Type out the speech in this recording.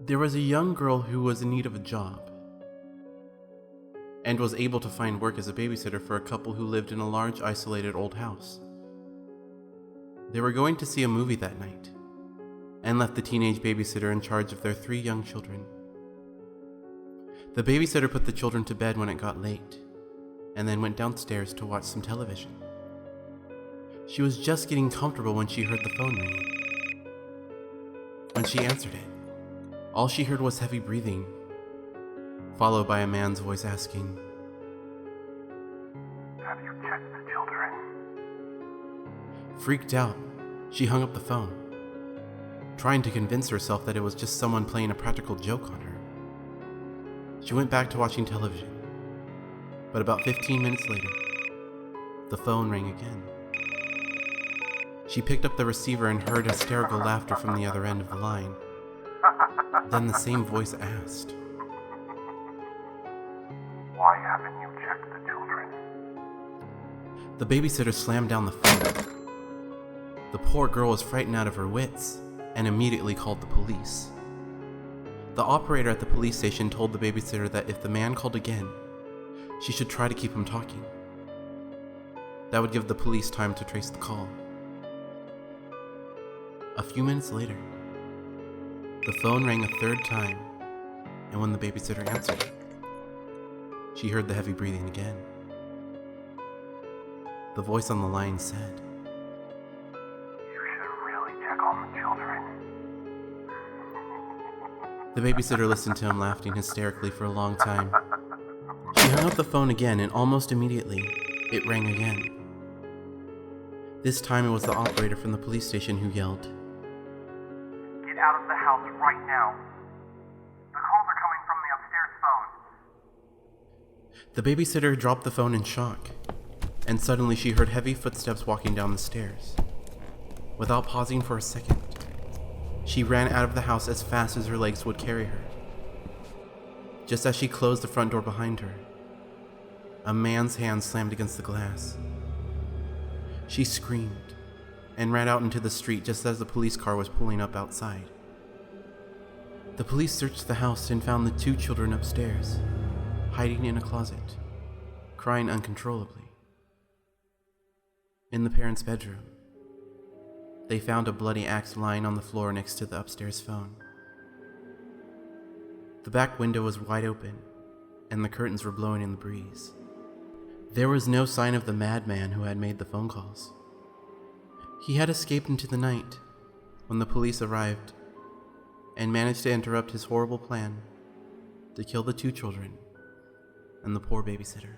There was a young girl who was in need of a job and was able to find work as a babysitter for a couple who lived in a large, isolated old house. They were going to see a movie that night and left the teenage babysitter in charge of their 3 young children. The babysitter put the children to bed when it got late and then went downstairs to watch some television. She was just getting comfortable when she heard the phone ring. When she answered it, all she heard was heavy breathing, followed by a man's voice asking, "Have you checked the children?" Freaked out, she hung up the phone, trying to convince herself that it was just someone playing a practical joke on her. She went back to watching television, but about 15 minutes later, the phone rang again. She picked up the receiver and heard hysterical laughter from the other end of the line. Then the same voice asked, "Why haven't you checked the children?" The babysitter slammed down the phone. The poor girl was frightened out of her wits and immediately called the police. The operator at the police station told the babysitter that if the man called again, she should try to keep him talking. That would give the police time to trace the call. A few minutes later, the phone rang a 3rd time, and when the babysitter answered it, she heard the heavy breathing again. The voice on the line said, "You should really check on the children." The babysitter listened to him laughing hysterically for a long time. She hung up the phone again, and almost immediately, it rang again. This time it was the operator from the police station who yelled, "Get out of the house right now. The calls are coming from the upstairs phone." The babysitter dropped the phone in shock, and suddenly she heard heavy footsteps walking down the stairs. Without pausing for a second, she ran out of the house as fast as her legs would carry her. Just as she closed the front door behind her, a man's hand slammed against the glass. She screamed and ran out into the street just as the police car was pulling up outside. The police searched the house and found the 2 children upstairs, hiding in a closet, crying uncontrollably. In the parents' bedroom, they found a bloody axe lying on the floor next to the upstairs phone. The back window was wide open, and the curtains were blowing in the breeze. There was no sign of the madman who had made the phone calls. He had escaped into the night when the police arrived and managed to interrupt his horrible plan to kill the 2 children and the poor babysitter.